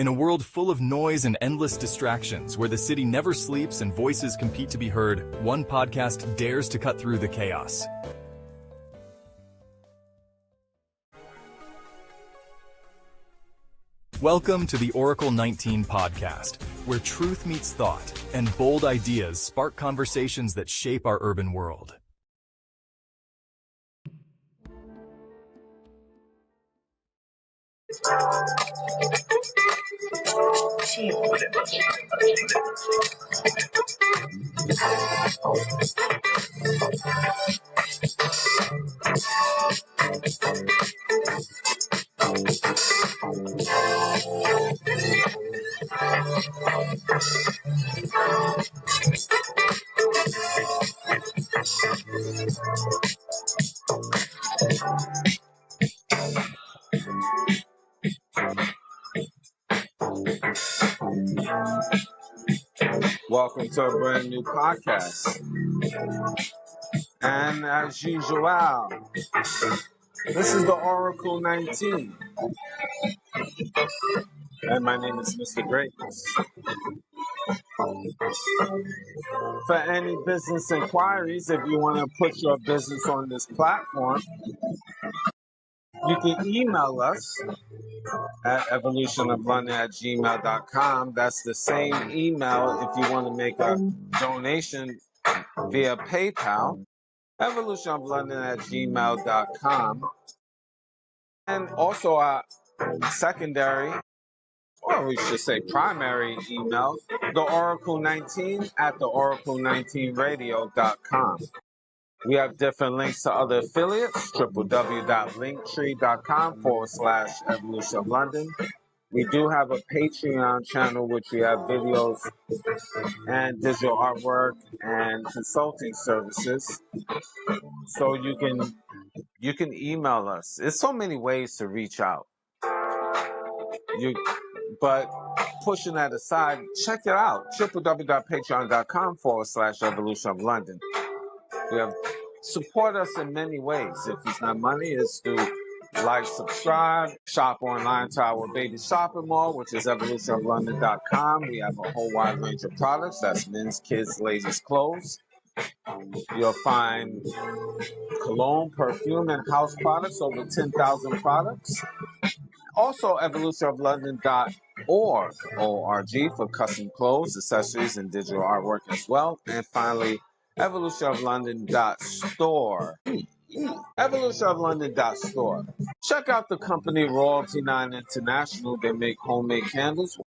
In a world full of noise and endless distractions, where the city never sleeps and voices compete to be heard, one podcast dares to cut through the chaos. Welcome to the Oracle 19 podcast, where truth meets thought and bold ideas spark conversations that shape our urban world. Welcome to a brand new podcast. And as usual, this is the Oracle 19. And my name is Mr. Greatness. For any business inquiries, if you want to put your business on this platform, you can email us at evolutionoflondon@gmail.com. That's the same email if you want to make a donation via PayPal, evolutionoflondon@gmail.com. And also our secondary, or we should say primary email, the Oracle19 at the Oracle19radio.com. We have different links to other affiliates, www.linktree.com/Evolution of London. We do have a Patreon channel, which we have videos and digital artwork and consulting services. So you can email us. There's so many ways to reach out. But pushing that aside, check it out. www.patreon.com/Evolution of London. We have support us in many ways. If it's not money, it's through like, subscribe, shop online to our baby shopping mall, which is evolutionoflondon.com. We have a whole wide range of products. That's men's, kids, ladies' clothes. You'll find cologne, perfume, and house products, over 10,000 products. Also, evolutionoflondon.org, O-R-G, for custom clothes, accessories, and digital artwork as well. And finally, evolutionoflondon.store. evolutionoflondon.store. Check out the company Royalty 9 International. They make homemade candles,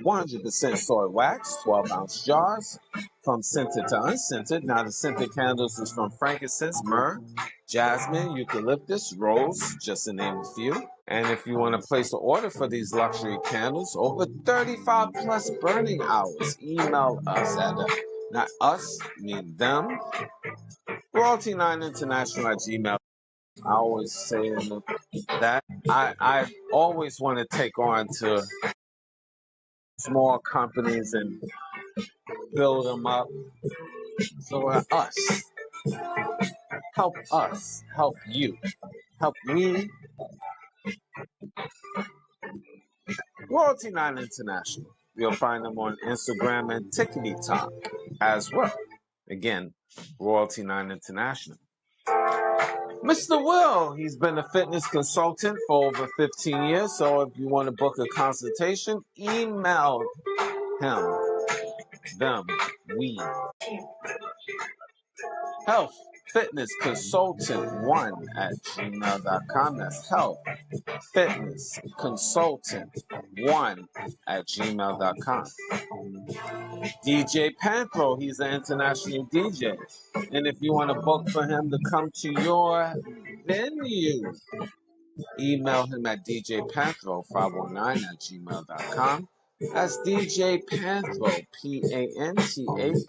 100% soy wax, 12-ounce jars, from scented to unscented. Now, the scented candles is from frankincense, myrrh, jasmine, eucalyptus, rose, just to name a few. And if you want to place an order for these luxury candles, over 35 plus burning hours, email us at not us, mean them, Royalty9 International at Gmail. I always say that I always want to take on to small companies and build them up. So help you, help me. Royalty9 International. You'll find them on Instagram and TikTok as well. Again, Royalty9 International. Mr. Will, he's been a fitness consultant for over 15 years. So if you want to book a consultation, email him, them, we. Health Fitness Consultant 1 at gmail.com. That's Health Fitness Consultant 1 at gmail.com. DJ Panthro, he's an international DJ. And if you want to book for him to come to your venue, email him at djpanthro519 at gmail.com. That's DJ Panthro, Panthro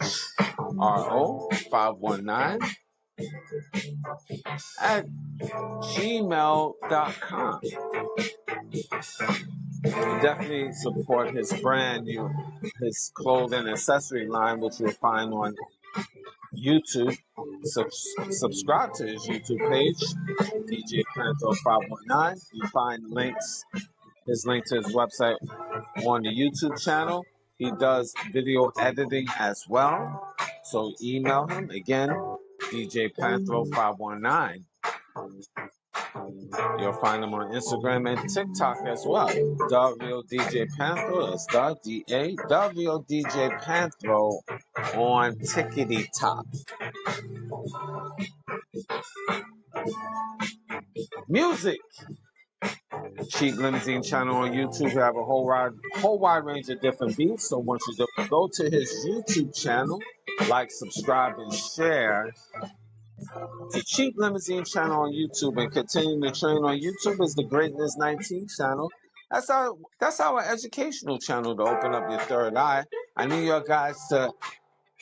519 at gmail.com. Definitely support his brand new, his clothing accessory line, which you'll find on YouTube. Subscribe to his YouTube page, DJ Panthro 519. You find links his link to his website on the YouTube channel. He does video editing as well. So email him again, DJPanthro519. You'll find him on Instagram and TikTok as well. The Real DJ Panthro is the Real DJ Panthro on Tickety Top. Music. Cheap Limousine channel on YouTube. We have a whole wide range of different beats. So once you go to his YouTube channel, like, subscribe, and share. The Cheap Limousine channel on YouTube and Continuing to Train on YouTube is the Greatness 19 channel. That's our educational channel to open up your third eye. I need your guys to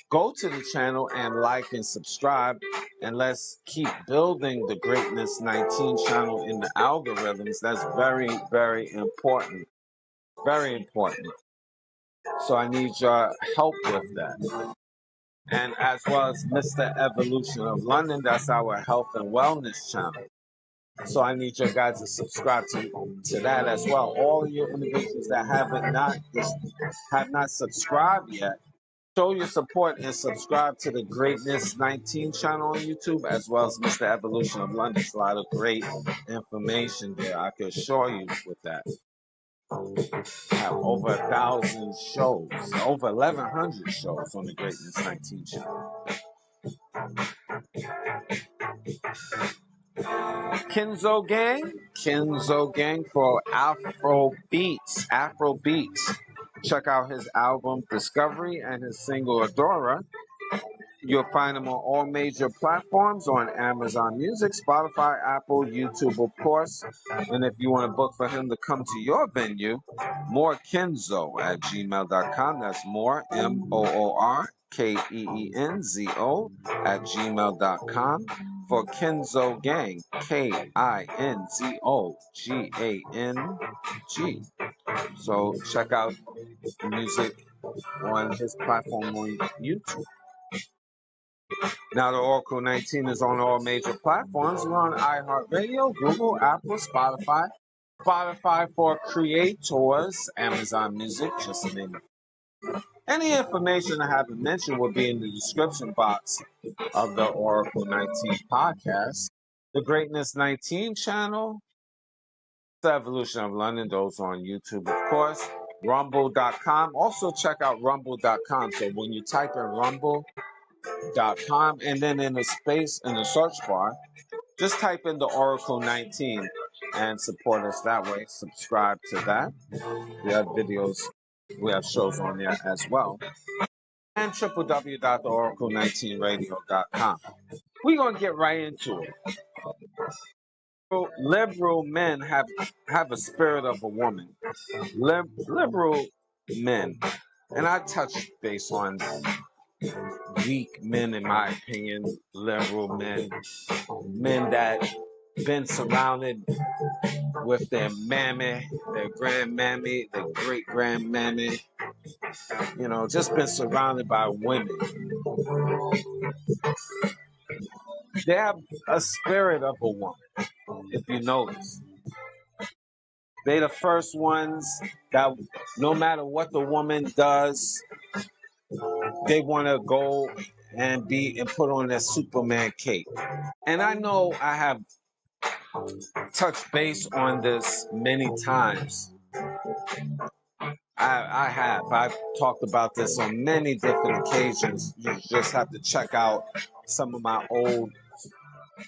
go to the channel and like and subscribe, and let's keep building the Greatness 19 channel in the algorithms. That's very, very important. Very important. So I need your help with that. And as well as Mr. Evolution of London, that's our health and wellness channel. So I need your guys to subscribe to that as well. All of your individuals that have not subscribed yet, show your support and subscribe to the Greatness 19 channel on YouTube, as well as Mr. Evolution of London. It's a lot of great information there, I can assure you with that. I have over 1,000 shows, over 1,100 shows on the Greatness 19 channel. Kenzo Gang for Afro Beats. Check out his album Discovery and his single Adora. You'll find him on all major platforms on Amazon Music, Spotify, Apple, YouTube, of course. And if you want to book for him to come to your venue, morekenzo@gmail.com. That's more, MOORKEENZO @gmail.com for Kenzo Gang, KINZOGANG. So check out music on his platform on YouTube. Now the Oracle 19 is on all major platforms. We're on iHeartRadio, Google, Apple, Spotify for creators, Amazon Music, just to name it. Any information I haven't mentioned will be in the description box of the Oracle 19 podcast. The Greatness 19 channel, The Evolution of London, those on YouTube, of course. Rumble.com. Also check out Rumble.com. So when you type in Rumble.com and then in the space in the search bar, just type in the Oracle 19 and support us that way. Subscribe to that. We have videos, we have shows on there as well. And www.theoracle19radio.com. We're going to get right into it. Liberal men have a spirit of a woman. Liberal men. And I touch base on weak men, in my opinion, liberal men that been surrounded with their mammy, their grandmammy, their great grandmammy, just been surrounded by women. They have a spirit of a woman, if you notice. They the first ones that no matter what the woman does, they want to go and put on their Superman cape. And I know I have touched base on this many times. I've talked about this on many different occasions. You just have to check out some of my old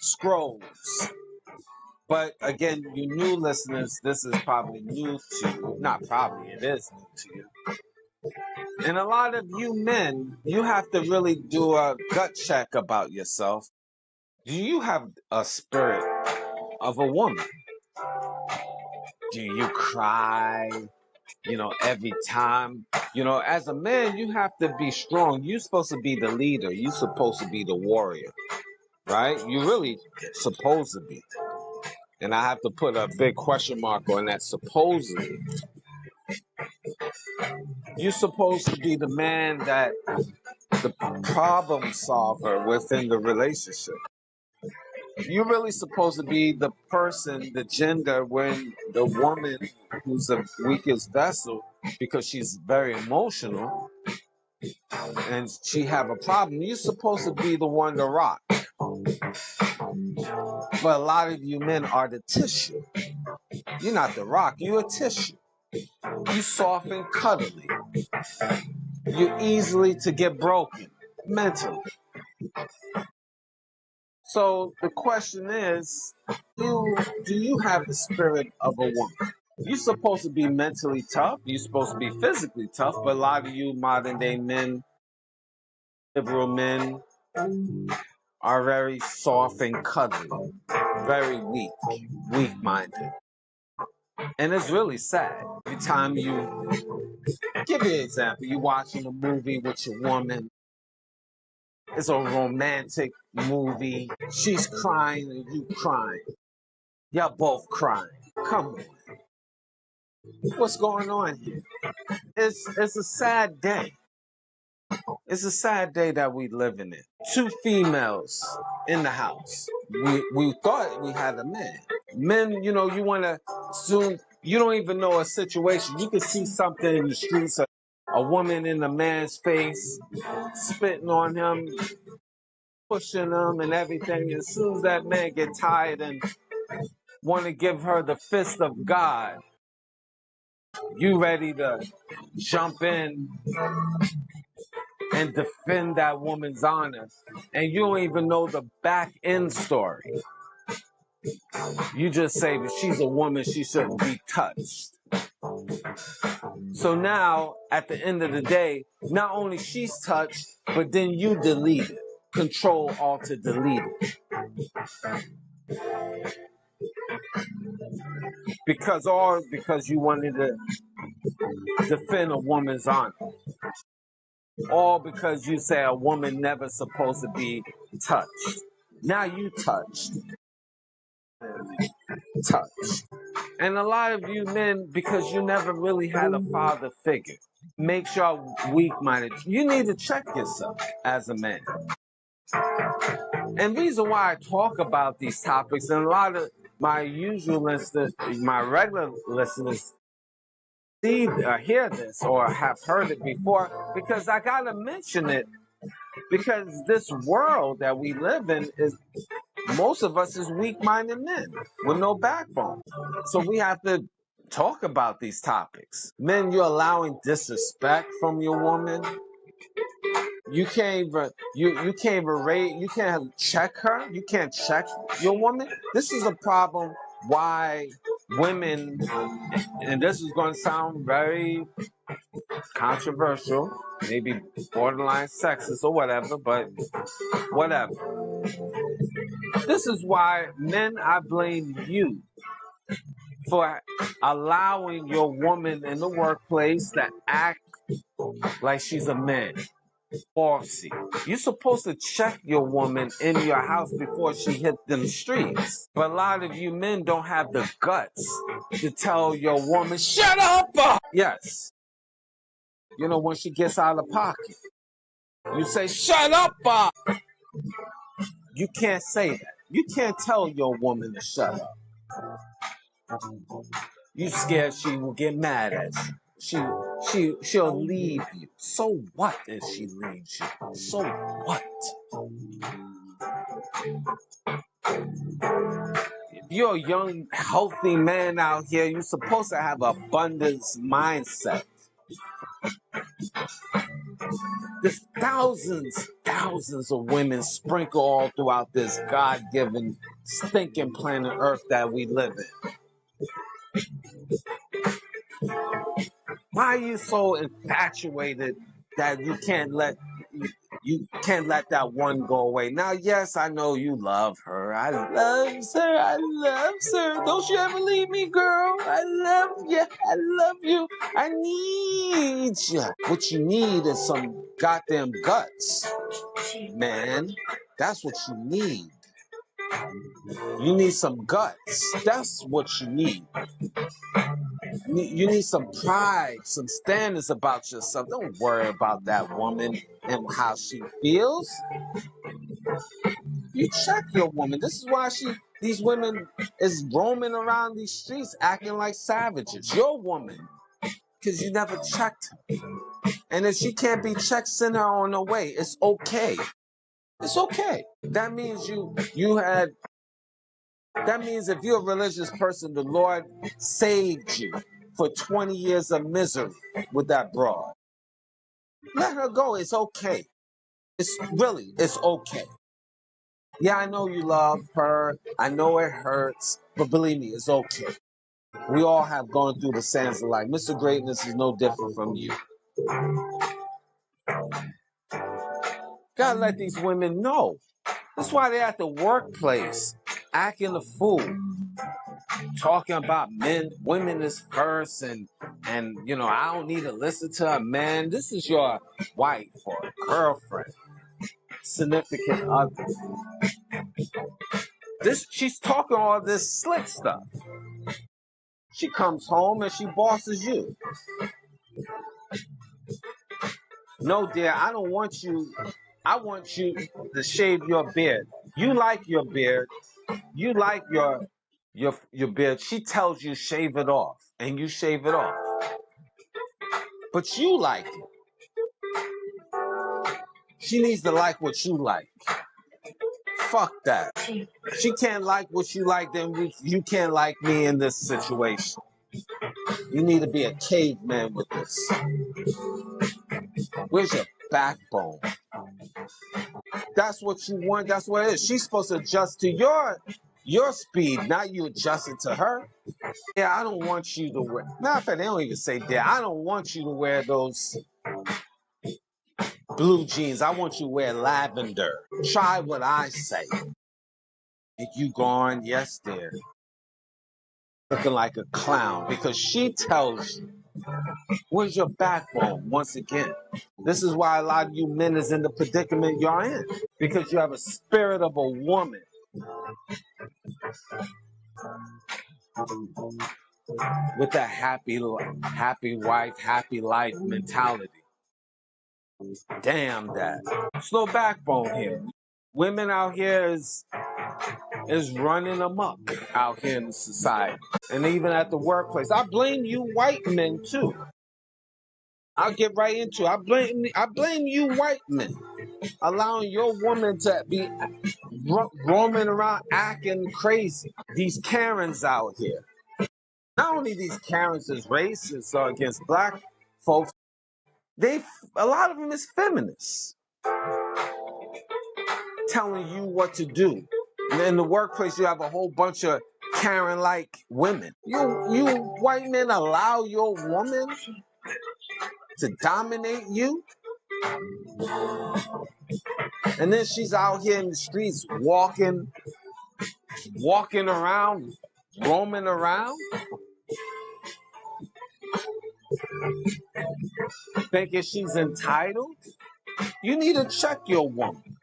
scrolls. But again, you new listeners, this is probably new to you. Not probably, it is new to you. And a lot of you men, you have to really do a gut check about yourself. Do you have a spirit of a woman? Do you cry, every time? As a man, you have to be strong. You're supposed to be the leader. You're supposed to be the warrior, right? You really supposed to be. And I have to put a big question mark on that supposedly. You're supposed to be the man that the problem solver within the relationship. You're really supposed to be the person, the gender, when the woman who's the weakest vessel, because she's very emotional and she have a problem, you're supposed to be the one to rock. But a lot of you men are the tissue. You're not the rock, you're a tissue. You soft and cuddly. You're easily to get broken mentally. So the question is, do you have the spirit of a woman? You're supposed to be mentally tough. You're supposed to be physically tough. But a lot of you modern day men, liberal men, are very soft and cuddly, very weak-minded. And it's really sad. Every time give you an example, you're watching a movie with your woman. It's a romantic movie. She's crying and you crying. Y'all both crying. Come on. What's going on here? It's a sad day. It's a sad day that we living in. Two females in the house. We thought we had a man. Men, you want to soon. You don't even know a situation. You can see something in the streets. A woman in a man's face, spitting on him, pushing him, and everything. As soon as that man get tired and want to give her the fist of God, you ready to jump in and defend that woman's honor. And you don't even know the back end story. You just say that she's a woman, she shouldn't be touched. So now, at the end of the day, not only she's touched, but then you delete it. Control, Alt, delete it. Because you wanted to defend a woman's honor. All because you say a woman never supposed to be touched. Now you touched. And a lot of you men, because you never really had a father figure, makes y'all weak-minded. You need to check yourself as a man. And the reason why I talk about these topics, and a lot of my usual listeners, my regular listeners, see or hear this or have heard it before, because I gotta mention it, because this world that we live in is, most of us is weak-minded men with no backbone. So we have to talk about these topics. Men, you're allowing disrespect from your woman. You can't even you can't even rate, you can't check her. You can't check your woman. This is a problem why women, and this is going to sound very controversial, maybe borderline sexist or whatever, but whatever. This is why, men, I blame you for allowing your woman in the workplace to act like she's a man. Bossy. You're supposed to check your woman in your house before she hit them streets. But a lot of you men don't have the guts to tell your woman, shut up! Yes. When she gets out of pocket. You say, shut up! You can't say that. You can't tell your woman to shut up. You scared she will get mad at you. She'll leave you. So what if she leaves you? So what? If you're a young, healthy man out here, you're supposed to have an abundance mindset. There's thousands of women sprinkled all throughout this God-given, stinking planet Earth that we live in. Why are you so infatuated that you can't let that one go away? Now, yes, I know you love her. I love her. Don't you ever leave me, girl. I love you. I need you. What you need is some goddamn guts, man. That's what you need. You need some guts. That's what you need. You need some pride, some standards about yourself. Don't worry about that woman and how she feels. You check your woman. This is why these women is roaming around these streets acting like savages. Your woman, because you never checked her. And if she can't be checked, send her on her way. It's okay. It's okay. That means that means if you're a religious person, the Lord saved you for 20 years of misery with that broad. Let her go. It's okay. It's okay. Yeah, I know you love her. I know it hurts, but believe me, it's okay. We all have gone through the sands of life. Mr. Greatness is no different from you. Gotta let these women know. That's why they're at the workplace, acting a fool, talking about women is first, and I don't need to listen to a man. This is your wife or girlfriend, significant other. She's talking all this slick stuff. She comes home and she bosses you. No, dear, I don't want you. I want you to shave your beard. You like your beard. You like your beard. She tells you shave it off, and you shave it off. But you like it. She needs to like what you like. Fuck that. She can't like what you like, then you can't like me in this situation. You need to be a caveman with this. Where's your backbone? That's what you want. That's what it is. She's supposed to adjust to your speed, not you adjusting to her. Yeah, I don't want you to wear. Matter of fact, they don't even say that. I don't want you to wear those blue jeans. I want you to wear lavender. Try what I say. And you going, yes, dear. Looking like a clown because she tells you, where's your backbone? Once again, this is why a lot of you men is in the predicament you're in because you have a spirit of a woman with that happy wife, happy life mentality. Damn that. There's no backbone here. Women out here is running amok out here in society. And even at the workplace. I blame you white men too. I'll get right into it. I blame you white men. Allowing your woman to be roaming around acting crazy. These Karens out here. Not only these Karens is racist or against black folks, a lot of them is feminists telling you what to do. And in the workplace, you have a whole bunch of Karen-like women. You white men allow your woman to dominate you, and then she's out here in the streets walking around, roaming around, thinking she's entitled. You need to check your woman.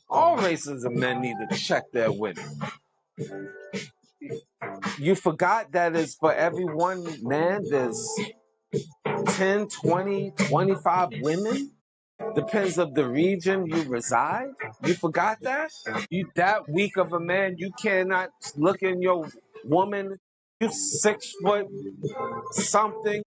All races of men need to check their women. You forgot that is for every one man, there's 10, 20, 25 women. Depends of the region you reside. You forgot that? You that weak of a man, you cannot look in your woman. You 6 foot something,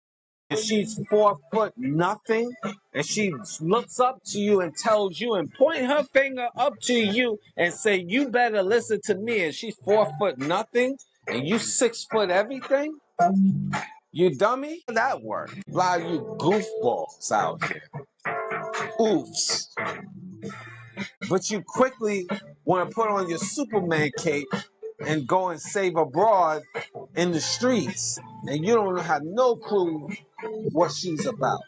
and she's 4 foot nothing, and she looks up to you and tells you and point her finger up to you and say, you better listen to me, and she's 4 foot nothing, and you 6 foot everything? You dummy? That work. A lot of you goofballs out here. Oofs. But you quickly want to put on your Superman cape and go and save abroad in the streets. And you don't have no clue what she's about.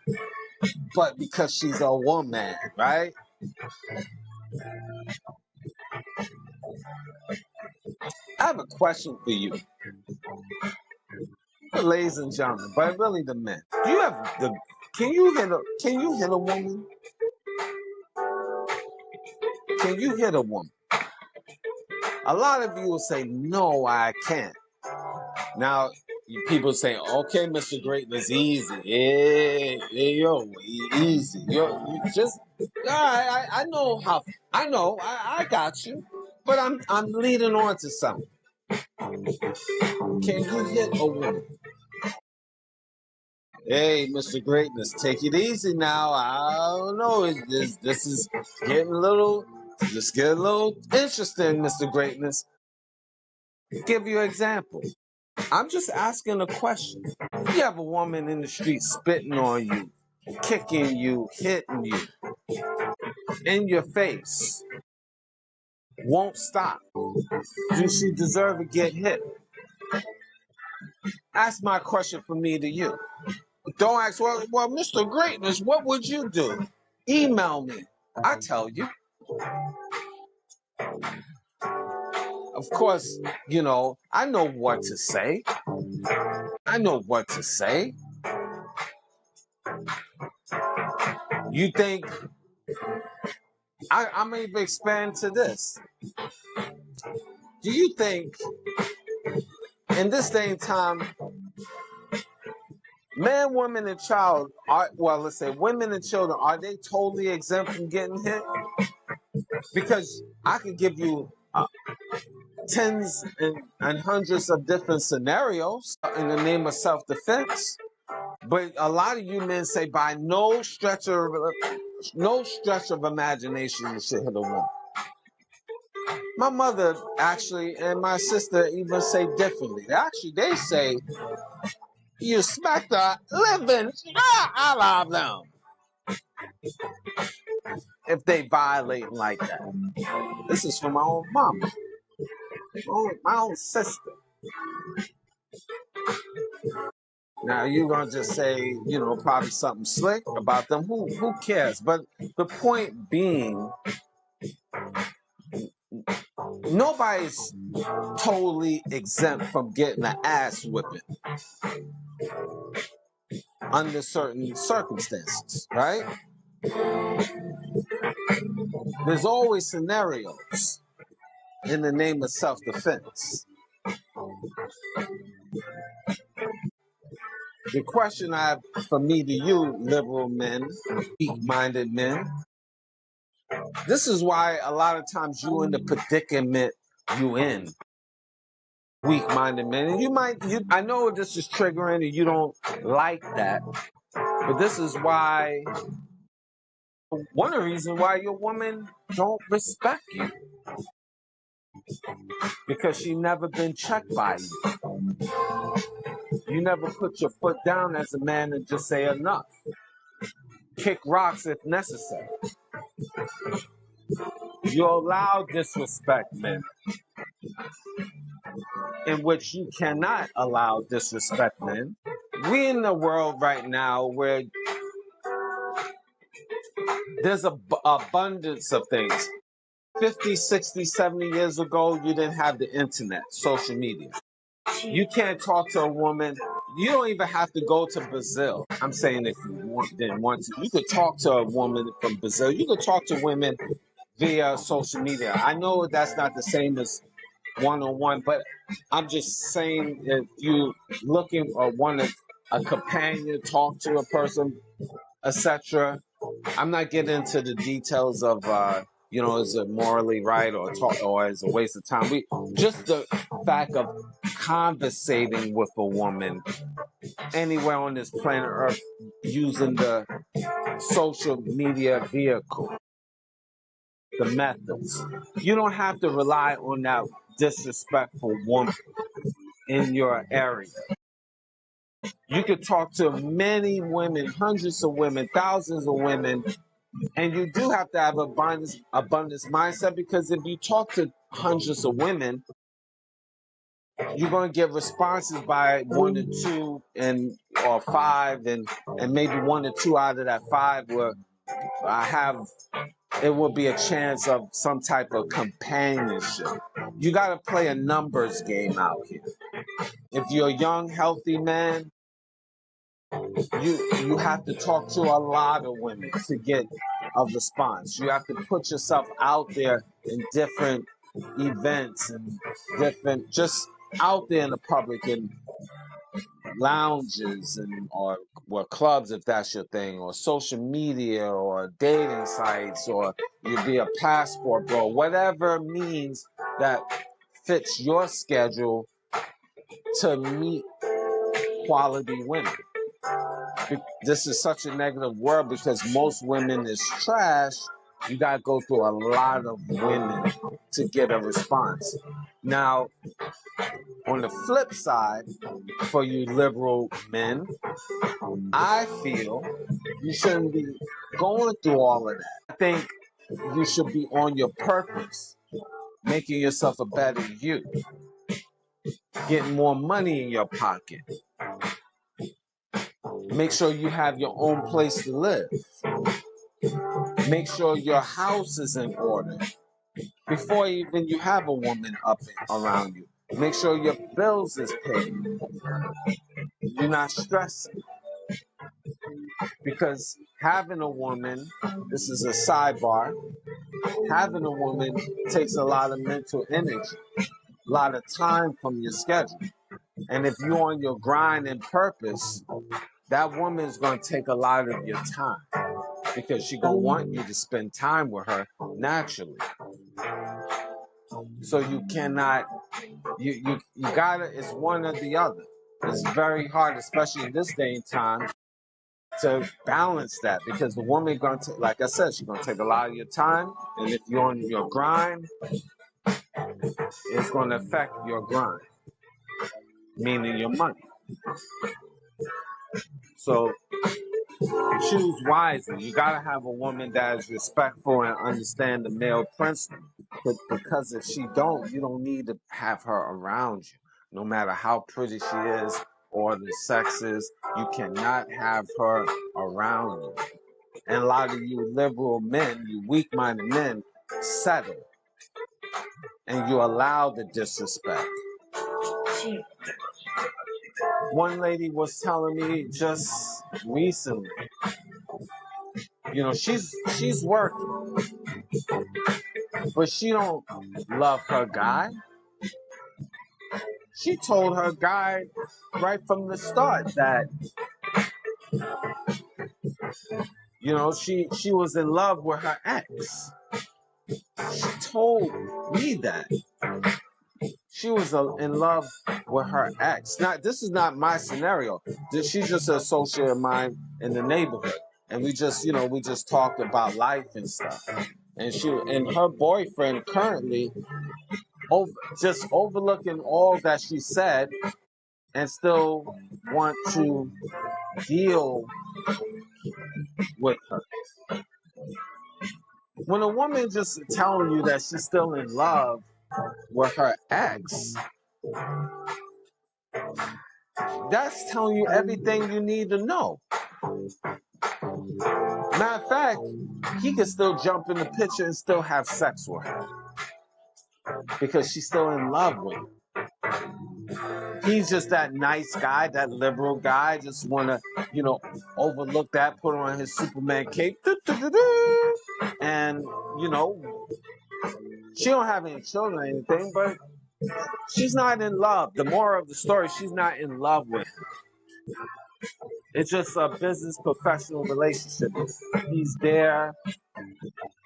But because she's a woman, right? I have a question for you, ladies and gentlemen, but really the men. Do you have the can you hit a woman? Can you hit a woman? A lot of you will say, no, I can't. Now, People say, okay, Mr. Greatness, easy. Yo, easy. You just, I know how, I got you. But I'm leading on to something. Can you hit a woman? Hey, Mr. Greatness, take it easy now. I don't know. This is getting a little, just get a little interesting, Mr. Greatness. Give you an example. I'm just asking a question. You have a woman in the street spitting on you, kicking you, hitting you in your face, won't stop. Do she deserve to get hit? That's my question from me to you. Don't ask, well, Mr. Greatness, what would you do? Email me. I tell you. Of course, I know what to say. I know what to say. You think I'm going to expand to this? Do you think in this day and time, man, woman, and child let's say women and children, are they totally exempt from getting hit? Because I could give you tens and hundreds of different scenarios in the name of self-defense. But a lot of you men say by no stretch of imagination you should hit a woman. My mother actually and my sister even say differently. They say you smack the living out of them if they violate like that. This is from my own mama, my own sister. Now you're gonna just say, probably something slick about them. Who cares? But the point being, nobody's totally exempt from getting an ass whipping under certain circumstances, right? There's always scenarios in the name of self-defense. The question I have for me to you, liberal men, weak-minded men, this is why a lot of times you in the predicament you in, weak-minded men. And I know this is triggering and you don't like that, but this is why, one of the reasons why your woman don't respect you. Because she never been checked by you. You never put your foot down as a man and just say enough. Kick rocks if necessary. You allow disrespect, men, in which you cannot allow disrespect, men. We in a world right now where there's an abundance of things. 50, 60, 70 years ago, you didn't have the internet, social media. You can't talk to a woman. You don't even have to go to Brazil. I'm saying if you didn't want to. You could talk to a woman from Brazil. You could talk to women via social media. I know that's not the same as one-on-one, but I'm just saying if you looking or want a companion, talk to a person, etc. I'm not getting into the details of is it morally right or is it a waste of time. Just the fact of conversating with a woman anywhere on this planet Earth using the social media vehicle, the methods. You don't have to rely on that disrespectful woman in your area. You could talk to many women, hundreds of women, thousands of women, and you do have to have abundance mindset, because if you talk to hundreds of women, you're going to get responses by 1 to 2 or 5, and maybe 1 to 2 out of that 5 will it will be a chance of some type of companionship. You got to play a numbers game out here. If you're a young, healthy man, you have to talk to a lot of women to get a response. You have to put yourself out there in different events and just out there in the public, and lounges or clubs, if that's your thing, or social media or dating sites, or you be a passport bro, whatever means that fits your schedule to meet quality women. This is such a negative word because most women is trash. You got to go through a lot of women to get a response. Now, on the flip side, for you liberal men, I feel you shouldn't be going through all of that. I think you should be on your purpose, making yourself a better you, getting more money in your pocket. Make sure you have your own place to live. Make sure your house is in order before even you have a woman up around you. Make sure your bills is paid. You're not stressing. Because having a woman, this is a sidebar, having a woman takes a lot of mental energy, a lot of time from your schedule. And if you're on your grind and purpose, that woman is going to take a lot of your time because she's going to want you to spend time with her naturally. So you cannot, you gotta, it's one or the other. It's very hard, especially in this day and time, to balance that because the woman going to, like I said, she's going to take a lot of your time. And if you're on your grind, it's going to affect your grind, meaning your money. So choose wisely. You got to have a woman that is respectful and understand the male principle. Because if she don't, you don't need to have her around you. No matter how pretty she is or the sex is, you cannot have her around you. And a lot of you liberal men, you weak-minded men, settle. And you allow the disrespect. One lady was telling me just recently, you know, she's working, but she don't love her guy. She told her guy right from the start that, you know, she was in love with her ex. She told me that she was in love with her ex. Now, this is not my scenario. She's just an associate of mine in the neighborhood, and we just, you know, we just talked about life and stuff. And her boyfriend currently just overlooking all that she said and still want to deal with her. When a woman just telling you that she's still in love with her ex, that's telling you everything you need to know. Matter of fact, he could still jump in the picture and still have sex with her because she's still in love with him. He's just that nice guy, that liberal guy, just want to, you know, overlook that, put on his Superman cape, and, you know, she don't have any children or anything, but she's not in love. The moral of the story, she's not in love with him. It's just a business professional relationship. He's there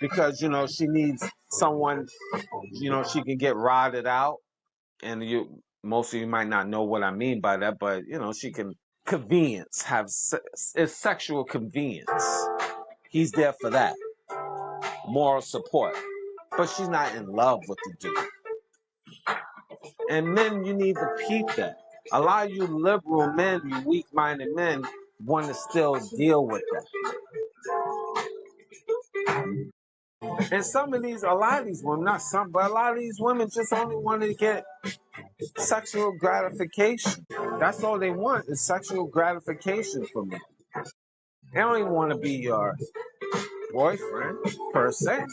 because, you know, she needs someone, you know, she can get rotted out. And most of you might not know what I mean by that, but, you know, she can convenience, it's sexual convenience. He's there for that. Moral support. But she's not in love with the dude. And men, you need to peep that. A lot of you liberal men, you weak-minded men, want to still deal with that. And a lot of these women, not some, but a lot of these women just only want to get sexual gratification. That's all they want is sexual gratification from you. They don't even want to be your boyfriend, per se.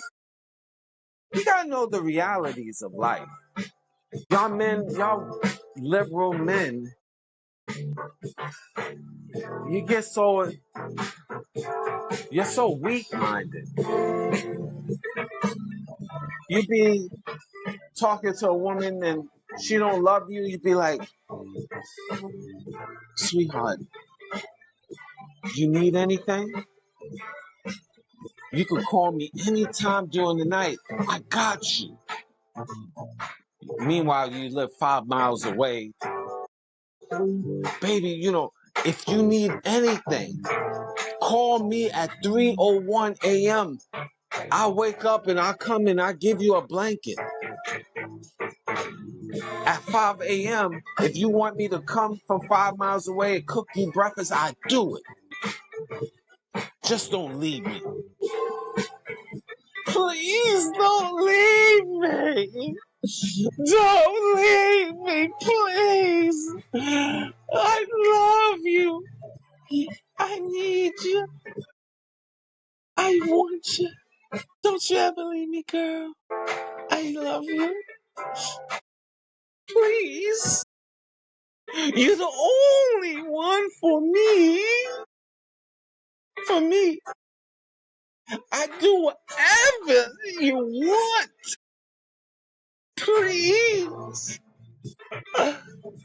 You gotta know the realities of life. Y'all men, y'all liberal men, you're so weak-minded. You be talking to a woman and she don't love you, you be like, sweetheart, you need anything? You can call me anytime during the night. I got you. Meanwhile, you live 5 miles away. Baby, if you need anything, call me at 3:01 a.m. I wake up and I come and I give you a blanket. At 5 a.m., if you want me to come from 5 miles away and cook you breakfast, I do it. Just don't leave me. Please don't leave me. Don't leave me, please. I love you. I need you. I want you. Don't you ever leave me, girl. I love you. Please. You're the only one for me. For me. I do whatever you want. Please.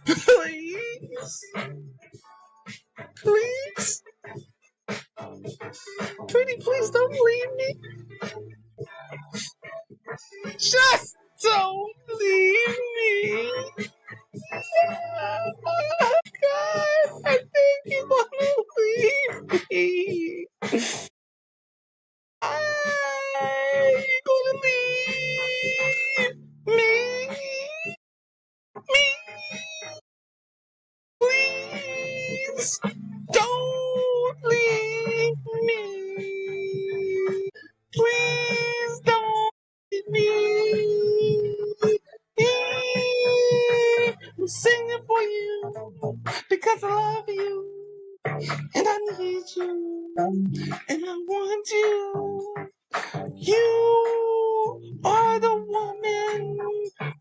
Please. Please. Pretty, please don't leave me. Just don't leave me. God, I think you want to leave me. You gonna leave me? Please don't leave me. Please don't leave me. I'm singing for you because I love you and I need you and I want you. You are the woman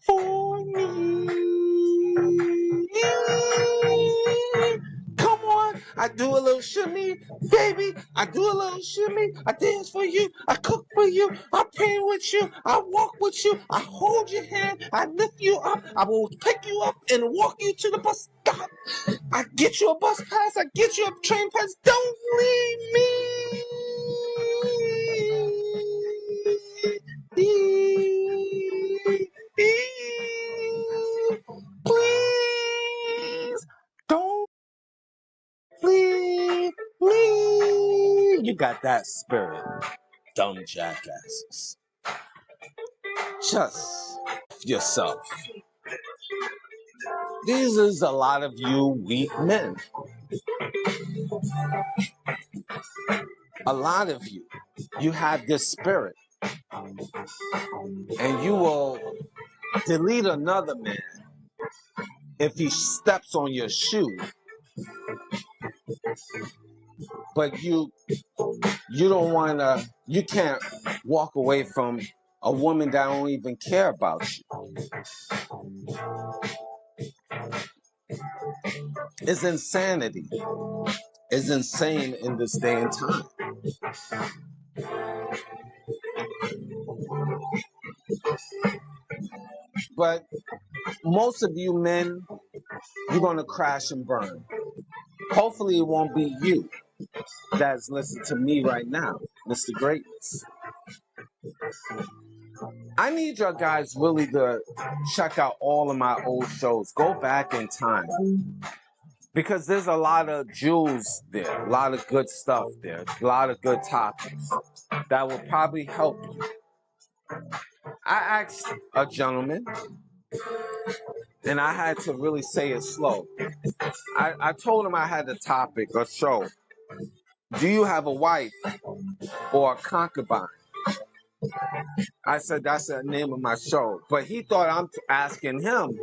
for me. Come on, I do a little shimmy, baby. I do a little shimmy. I dance for you. I cook for you. I pray with you. I walk with you. I hold your hand. I lift you up. I will pick you up and walk you to the bus stop. I get you a bus pass. I get you a train pass. Don't leave me. Please don't leave me. You got that spirit, dumb jackasses. Just yourself. These is a lot of you weak men. A lot of you. You have this spirit. And you will delete another man if he steps on your shoe. But you don't want to, you can't walk away from a woman that don't even care about you. It's insanity. It's insane in this day and time. But most of you men, you're going to crash and burn. Hopefully it won't be you that's listening to me right now, Mr. Greatness. I need you guys really to check out all of my old shows. Go back in time. Because there's a lot of jewels there, a lot of good stuff there, a lot of good topics that will probably help you. I asked a gentleman, and I had to really say it slow. I told him I had a topic, a show. Do you have a wife or a concubine? I said, that's the name of my show. But he thought I'm asking him,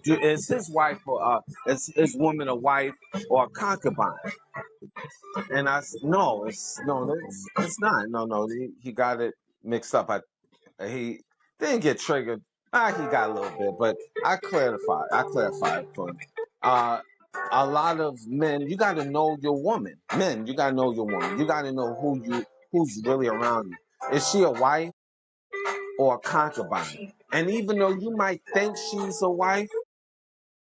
is his wife or is his woman a wife or a concubine? And I said, no, it's not. No, he got it mixed up. He didn't get triggered. He got a little bit, but I clarified for him. A lot of men, you got to know your woman. Men, you got to know your woman. You got to know who's really around you. Is she a wife or a concubine? And even though you might think she's a wife,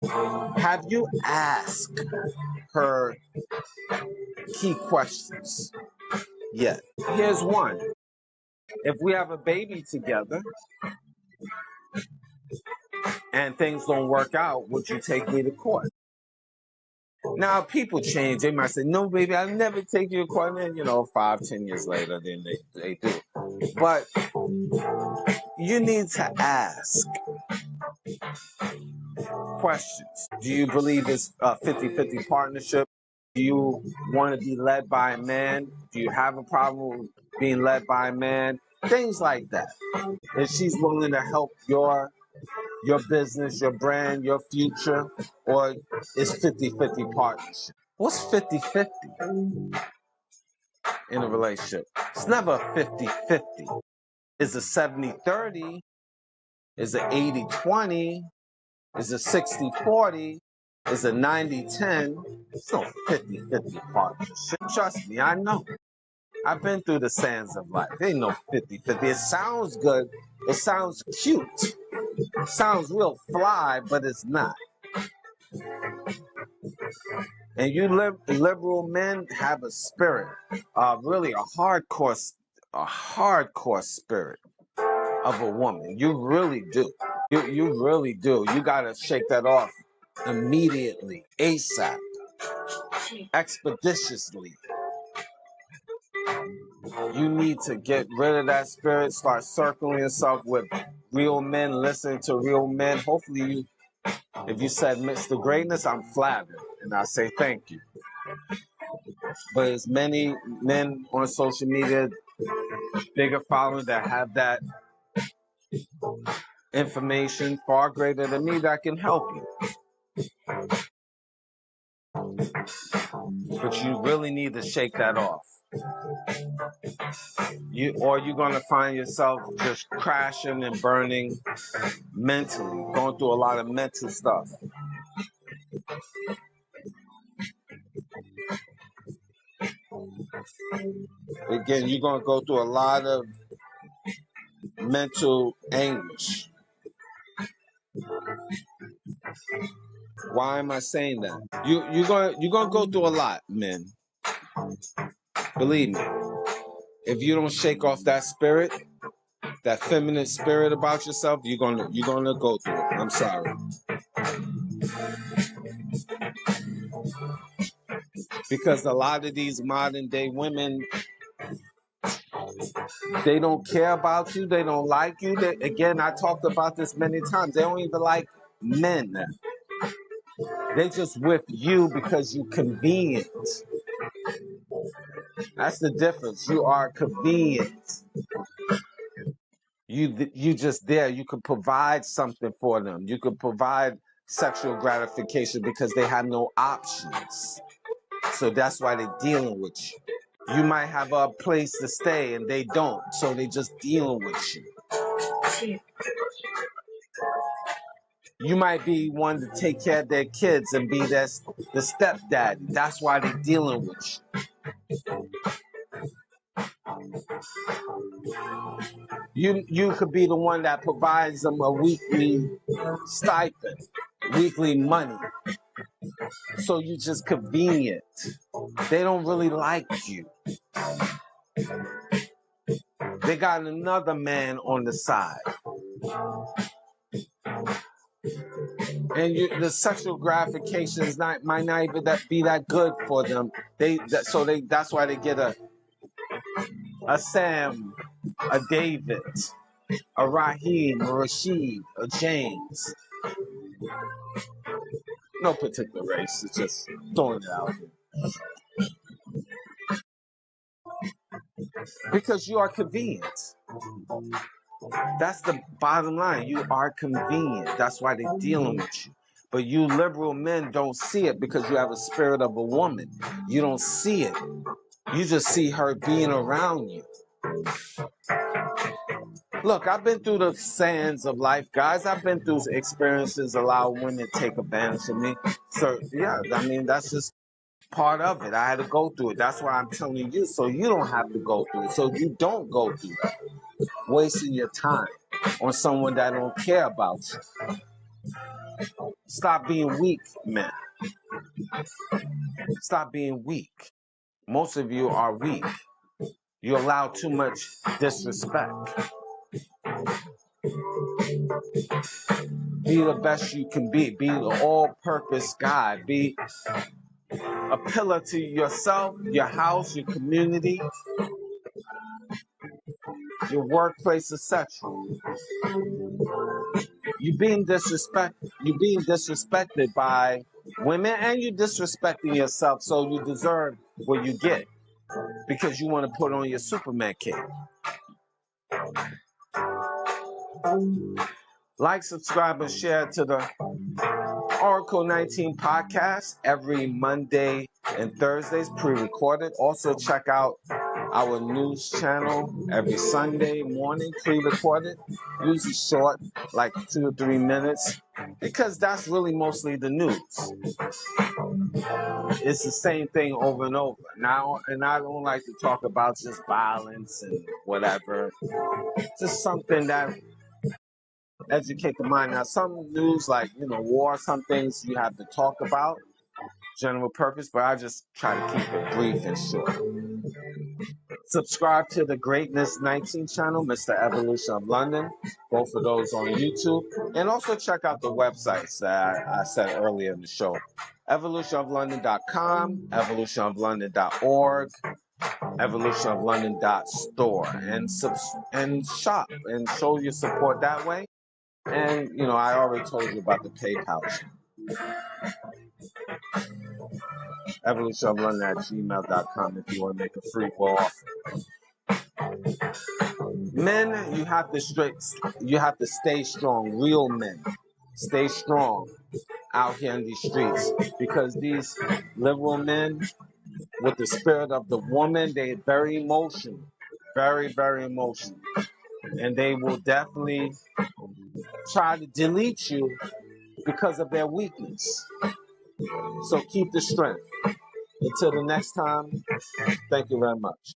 Have you asked her key questions yet? Here's one. If we have a baby together and things don't work out, would you take me to court? Now, people change. They might say, no, baby, I'll never take you to court. And then, 5, 10 years later, then they do. But you need to ask questions. Do you believe it's a 50-50 partnership? Do you want to be led by a man? Do you have a problem with being led by a man? Things like that. If she's willing to help your business, your brand, your future, or it's 50-50 partnership. What's 50-50 in a relationship? It's never a 50-50. It's a 70-30. It's a 80-20. It's a 60-40. It's a 90-10. It's no 50-50 partnership. Trust me, I know. I've been through the sands of life. There ain't no 50-50. It sounds good. It sounds cute. It sounds real fly, but it's not. And you liberal men have a spirit, really a hardcore spirit of a woman. You really do. You really do. You gotta shake that off immediately, ASAP, expeditiously. You need to get rid of that spirit. Start circling yourself with real men. Listen to real men. Hopefully, if you said Mr. Greatness, I'm flattered, and I say thank you. But as many men on social media, bigger following that have that information far greater than me that can help you. But you really need to shake that off. Or you're gonna find yourself just crashing and burning mentally, going through a lot of mental stuff. Again, you're gonna go through a lot of mental anguish. Why am I saying that? You're gonna go through a lot, men. Believe me. If you don't shake off that spirit, that feminine spirit about yourself, you're gonna go through it. I'm sorry. Because a lot of these modern day women, they don't care about you. They don't like you. Again, I talked about this many times. They don't even like men. They just with you because you convenient. That's the difference. You are convenient. You just there. You could provide something for them. You could provide sexual gratification because they have no options. So that's why they're dealing with you. You might have a place to stay and they don't. So they just dealing with you. You might be one to take care of their kids and be the stepdaddy. That's why they're dealing with you. You could be the one that provides them a weekly stipend, weekly money. So you just convenient. They don't really like you. They got another man on the side. And the sexual gratification might not even be that good for them. That's why they get a Sam, a David, a Raheem, a Rashid, a James. No particular race. It's just throwing it out there. Because you are convenient. That's the bottom line. You are convenient. That's why they're dealing with you. But you liberal men don't see it because you have a spirit of a woman. You don't see it. You just see her being around you. Look, I've been through the sands of life, guys. I've been through experiences allow women to take advantage of me. So, yeah, I mean, that's just part of it. I had to go through it. That's why I'm telling you, so you don't have to go through it. So you don't go through that. Wasting your time on someone that don't care about you. Stop being weak, men. Stop being weak. Most of you are weak. You allow too much disrespect. Be the best you can be. Be the all-purpose guy. Be a pillar to yourself, your house, your community, your workplace, etc. You're being disrespected by women, and you're disrespecting yourself, so you deserve what you get because you want to put on your Superman cape. Like, subscribe, and share to the Oracle 19 podcast every Monday and Thursdays, pre-recorded. Also, check out our news channel every Sunday morning, pre-recorded. Usually short, like 2 or 3 minutes, because that's really mostly the news. It's the same thing over and over. Now, and I don't like to talk about just violence and whatever. Just something that educate the mind. Now, some news like, war, some things you have to talk about, general purpose, but I just try to keep it brief and short. Subscribe to the Greatness 19 channel, Mr. Evolution of London, both of those on YouTube. And also check out the websites that I said earlier in the show. evolutionoflondon.com, evolutionoflondon.org, evolutionoflondon.store, and shop and show your support that way. And, I already told you about the PayPal. evolutionoflondon@gmail.com if you want to make a free will offer. Men, you have to stay strong. Real men, stay strong out here in these streets, because these liberal men with the spirit of the woman, they're very emotional, very, very emotional, and they will definitely try to delete you because of their weakness. So keep the strength. Until the next time, thank you very much.